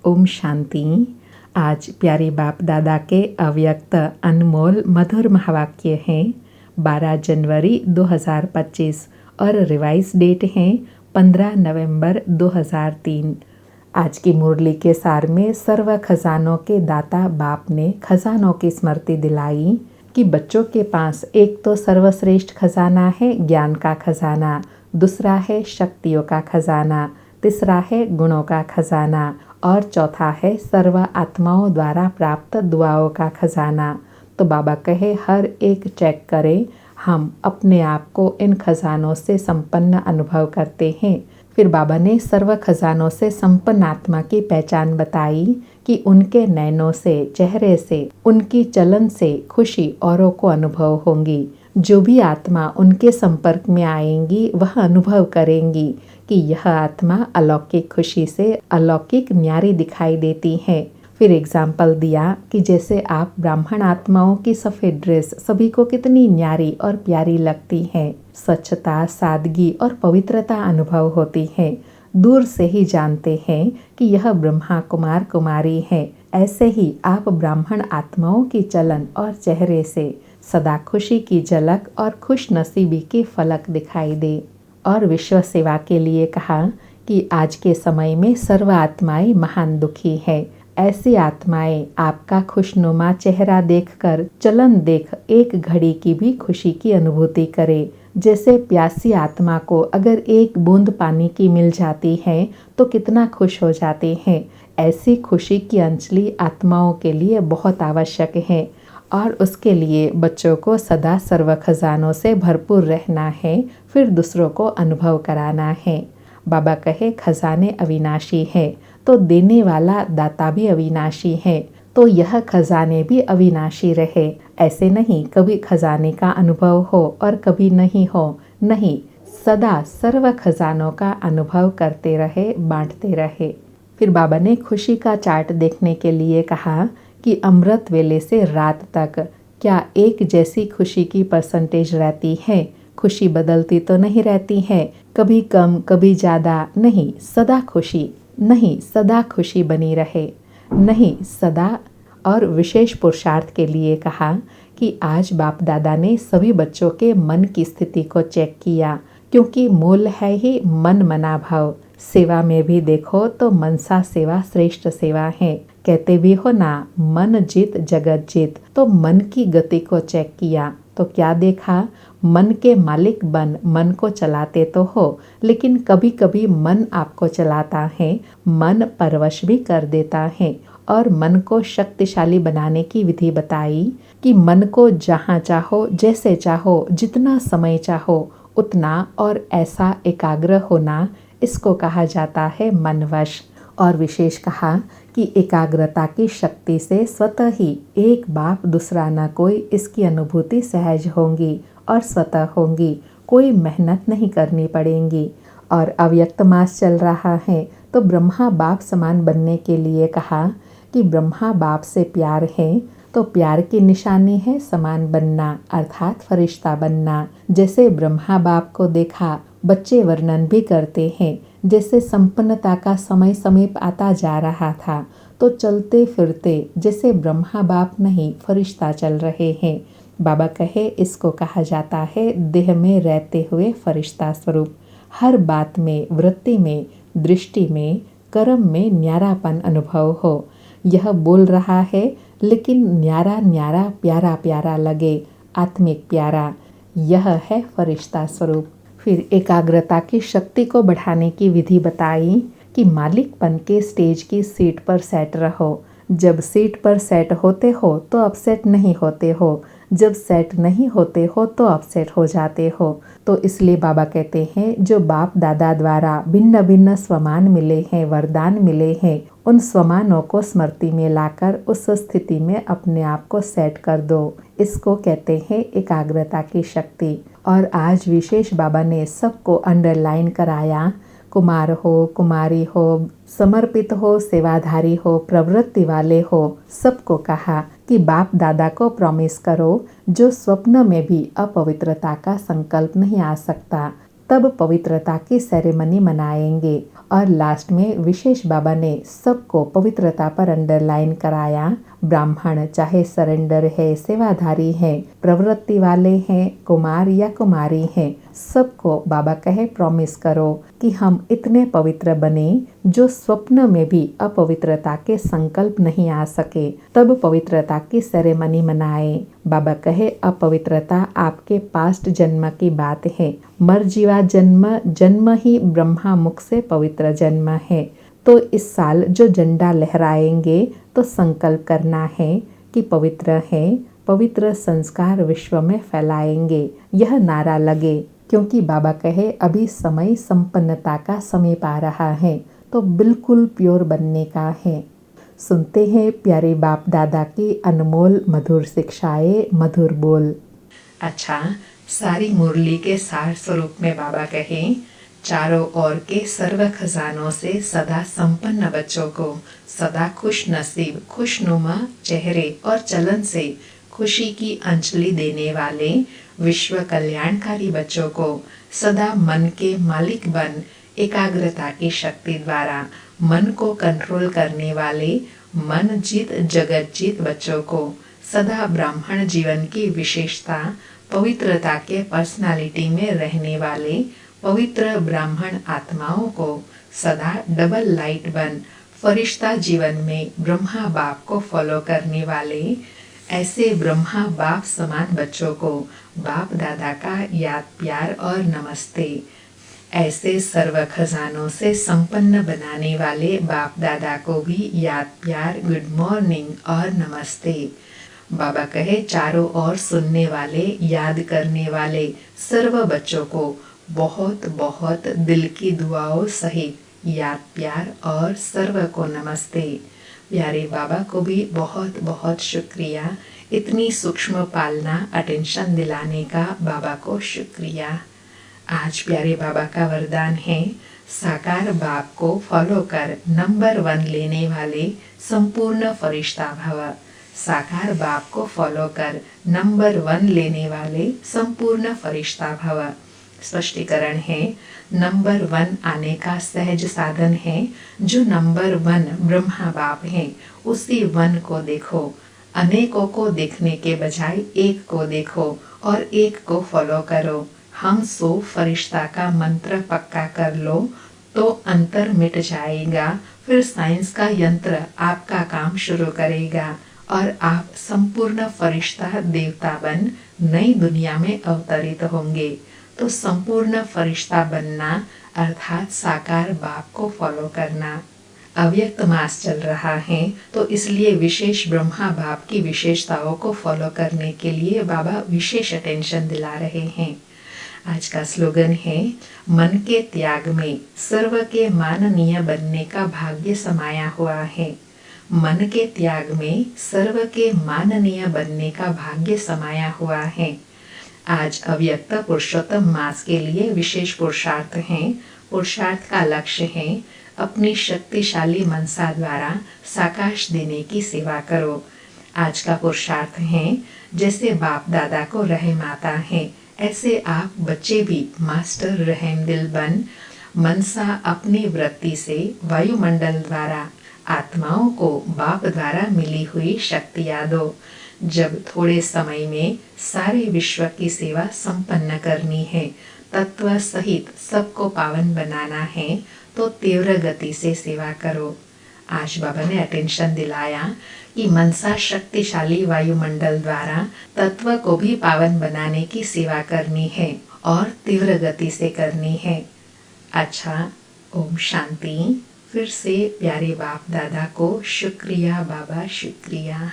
ओम शांति। आज प्यारे बाप दादा के अव्यक्त अनमोल मधुर महावाक्य हैं 12 जनवरी 2025 और रिवाइज डेट हैं 15 नवंबर 2003। आज की मुरली के सार में सर्व खजानों के दाता बाप ने खजानों की स्मृति दिलाई कि बच्चों के पास एक तो सर्वश्रेष्ठ खजाना है ज्ञान का खजाना, दूसरा है शक्तियों का खजाना, तीसरा है गुणों का खजाना और चौथा है सर्व आत्माओं द्वारा प्राप्त दुआओं का खजाना। तो बाबा कहे हर एक चेक करें, हम अपने आप को इन खजानों से संपन्न अनुभव करते हैं। फिर बाबा ने सर्व खजानों से संपन्न आत्मा की पहचान बताई कि उनके नैनों से, चेहरे से, उनकी चलन से खुशी औरों को अनुभव होंगी। जो भी आत्मा उनके संपर्क में आएंगी वह अनुभव करेंगी कि यह आत्मा अलौकिक खुशी से अलौकिक न्यारी दिखाई देती है। फिर एग्जाम्पल दिया कि जैसे आप ब्राह्मण आत्माओं की सफ़ेद ड्रेस सभी को कितनी न्यारी और प्यारी लगती है, स्वच्छता, सादगी और पवित्रता अनुभव होती है, दूर से ही जानते हैं कि यह ब्रह्मा कुमार कुमारी है। ऐसे ही आप ब्राह्मण आत्माओं की चलन और चेहरे से सदा खुशी की झलक और खुश नसीबी की फलक दिखाई दे। और विश्व सेवा के लिए कहा कि आज के समय में सर्व आत्माएं महान दुखी है। ऐसी आत्माएं आपका खुशनुमा चेहरा देखकर, चलन देख एक घड़ी की भी खुशी की अनुभूति करे। जैसे प्यासी आत्मा को अगर एक बूंद पानी की मिल जाती है तो कितना खुश हो जाते हैं। ऐसी खुशी की अंजलि आत्माओं के लिए बहुत आवश्यक है और उसके लिए बच्चों को सदा सर्व खजानों से भरपूर रहना है, फिर दूसरों को अनुभव कराना है। बाबा कहे खजाने अविनाशी है तो देने वाला दाता भी अविनाशी है, तो यह खजाने भी अविनाशी रहे। ऐसे नहीं कभी खजाने का अनुभव हो और कभी नहीं हो, नहीं, सदा सर्व खजानों का अनुभव करते रहे, बांटते रहे। फिर बाबा ने खुशी का चार्ट देखने के लिए कहा कि अमृत वेले से रात तक क्या एक जैसी खुशी की परसेंटेज रहती है? खुशी बदलती तो नहीं रहती है, कभी कम कभी ज़्यादा, नहीं, सदा खुशी, नहीं, सदा खुशी बनी रहे, नहीं, सदा। और विशेष पुरुषार्थ के लिए कहा कि आज बाप दादा ने सभी बच्चों के मन की स्थिति को चेक किया, क्योंकि मूल है ही मन मना भाव। सेवा में भी देखो तो मनसा सेवा श्रेष्ठ सेवा है। कहते भी हो ना, मन जीत जगत जीत। तो मन की गति को चेक किया तो क्या देखा, मन के मालिक बन मन को चलाते तो हो, लेकिन कभी कभी मन आपको चलाता है, मन परवश भी कर देता है। और मन को शक्तिशाली बनाने की विधि बताई कि मन को जहाँ चाहो, जैसे चाहो, जितना समय चाहो उतना और ऐसा एकाग्र होना, इसको कहा जाता है मनवश। और विशेष कहा कि एकाग्रता की शक्ति से स्वतः ही एक बाप दूसरा न कोई, इसकी अनुभूति सहज होंगी और स्वतः होंगी, कोई मेहनत नहीं करनी पड़ेगी। और अव्यक्त मास चल रहा है तो ब्रह्मा बाप समान बनने के लिए कहा कि ब्रह्मा बाप से प्यार है तो प्यार की निशानी है समान बनना, अर्थात फरिश्ता बनना। जैसे ब्रह्मा बाप को देखा बच्चे वर्णन भी करते हैं, जैसे संपन्नता का समय समीप आता जा रहा था तो चलते फिरते जैसे ब्रह्मा बाप नहीं फरिश्ता चल रहे हैं। बाबा कहे इसको कहा जाता है देह में रहते हुए फरिश्ता स्वरूप। हर बात में, वृत्ति में, दृष्टि में, कर्म में न्यारापन अनुभव हो। यह बोल रहा है लेकिन न्यारा न्यारा, प्यारा प्यारा लगे, आत्मिक प्यारा, यह है फरिश्ता स्वरूप। फिर एकाग्रता की शक्ति को बढ़ाने की विधि बताई कि मालिकपन के स्टेज की सीट पर सेट रहो। जब सीट पर सेट होते हो तो अपसेट नहीं होते हो, जब सेट नहीं होते हो तो अपसेट हो जाते हो। तो इसलिए बाबा कहते हैं जो बाप दादा द्वारा भिन्न भिन्न स्वमान मिले हैं, वरदान मिले हैं, उन स्वमानों को स्मृति में लाकर उस स्थिति में अपने आप को सेट कर दो। इसको कहते हैं एकाग्रता की शक्ति। और आज विशेष बाबा ने सबको अंडरलाइन कराया, कुमार हो, कुमारी हो, समर्पित हो, सेवाधारी हो, प्रवृत्ति वाले हो, सबको कहा कि बाप दादा को प्रॉमिस करो जो स्वप्न में भी अपवित्रता का संकल्प नहीं आ सकता, तब पवित्रता की सेरेमनी मनाएंगे। और लास्ट में विशेष बाबा ने सबको पवित्रता पर अंडरलाइन कराया। ब्राह्मण चाहे सरेंडर है, सेवाधारी है, प्रवृत्ति वाले हैं, कुमार या कुमारी हैं, सबको बाबा कहे प्रॉमिस करो कि हम इतने पवित्र बने जो स्वप्न में भी अपवित्रता के संकल्प नहीं आ सके। तब पवित्रता की सेरेमनी मनाए। बाबा कहे अपवित्रता आपके पास्ट जन्म की बात है। मरजीवा जन्म ही ब्रह्मा मुख से पवित्र जन्म है। तो इस साल जो झंडा लहराएंगे तो संकल्प करना है कि पवित्र है, पवित्र संस्कार विश्व में फैलाएंगे। यह नारा लगे, क्योंकि बाबा कहे अभी समय संपन्नता का समीप आ रहा है, तो बिल्कुल प्योर बनने का है। सुनते हैं प्यारे बाप दादा की अनमोल मधुर शिक्षाएं, मधुर बोल। अच्छा, सारी मुरली के सार स्वरूप में बाबा कहे, चारों ओर के सर्व खजानों से सदा संपन्न बच्चों को, सदा खुश नसीब, खुशनुमा चेहरे और चलन से खुशी की अंजलि देने वाले विश्व कल्याणकारी बच्चों को, सदा मन के मालिक बन एकाग्रता की शक्ति द्वारा मन को कंट्रोल करने वाले मन जीत जगत जीत बच्चों को, सदा ब्राह्मण जीवन की विशेषता पवित्रता के पर्सनालिटी में रहने वाले पवित्र ब्राह्मण आत्माओं को, सदा डबल लाइट बन फरिश्ता जीवन में ब्रह्मा बाप को फॉलो करने वाले ऐसे ब्रह्मा बाप समान बच्चों को बाप दादा का याद प्यार और नमस्ते। ऐसे सर्व खजानों से संपन्न बनाने वाले बाप दादा को भी याद प्यार, गुड मॉर्निंग और नमस्ते। बाबा कहे चारों ओर सुनने वाले, याद करने वाले सर्व बच्चों को बहुत बहुत दिल की दुआओं सहित याद प्यार और सर्व को नमस्ते। प्यारे बाबा को भी बहुत बहुत शुक्रिया, इतनी सूक्ष्म पालना अटेंशन दिलाने का बाबा को शुक्रिया। आज प्यारे बाबा का वरदान है, साकार बाप को फॉलो कर नंबर 1 लेने वाले संपूर्ण फरिश्ता भव। साकार बाप को फॉलो कर नंबर 1 लेने वाले संपूर्ण फरिश्ता भव। स्पष्टीकरण है, नंबर 1 आने का सहज साधन है जो नंबर 1 ब्रह्मा बाप है। उसी 1 को देखो, अनेकों को देखने के बजाय एक को देखो और एक को फॉलो करो। हम 100 फरिश्ता का मंत्र पक्का कर लो तो अंतर मिट जाएगा। फिर साइंस का यंत्र आपका काम शुरू करेगा और आप संपूर्ण फरिश्ता देवता बन नई दुनिया में अवतरित होंगे। तो संपूर्ण फरिश्ता बनना अर्थात साकार बाप को फॉलो करना। अव्यक्त मास चल रहा है तो इसलिए विशेष ब्रह्मा बाप की विशेषताओं को फॉलो करने के लिए बाबा विशेष अटेंशन दिला रहे हैं। आज का स्लोगन है, मन के त्याग में सर्व के माननीय बनने का भाग्य समाया हुआ है। मन के त्याग में सर्व के माननीय बनने का भाग्य समाया हुआ है। आज अव्यक्त पुरुषोत्तम मास के लिए विशेष पुरुषार्थ हैं। पुरुषार्थ का लक्ष्य है अपनी शक्तिशाली मनसा द्वारा साकाश देने की सेवा करो। आज का पुरुषार्थ है, जैसे बाप दादा को रहम आता है ऐसे आप बच्चे भी मास्टर रहम दिल बन मनसा अपनी वृत्ति से वायुमंडल द्वारा आत्माओं को बाप द्वारा मिली हुई शक्तियाँ दो। जब थोड़े समय में सारे विश्व की सेवा संपन्न करनी है, तत्व सहित सबको पावन बनाना है, तो तीव्र गति से सेवा करो। आज बाबा ने अटेंशन दिलाया कि मनसा शक्तिशाली वायुमंडल द्वारा तत्व को भी पावन बनाने की सेवा करनी है और तीव्र गति से करनी है। अच्छा, ओम शांति। फिर से प्यारे बाप दादा को शुक्रिया बाबा, शुक्रिया।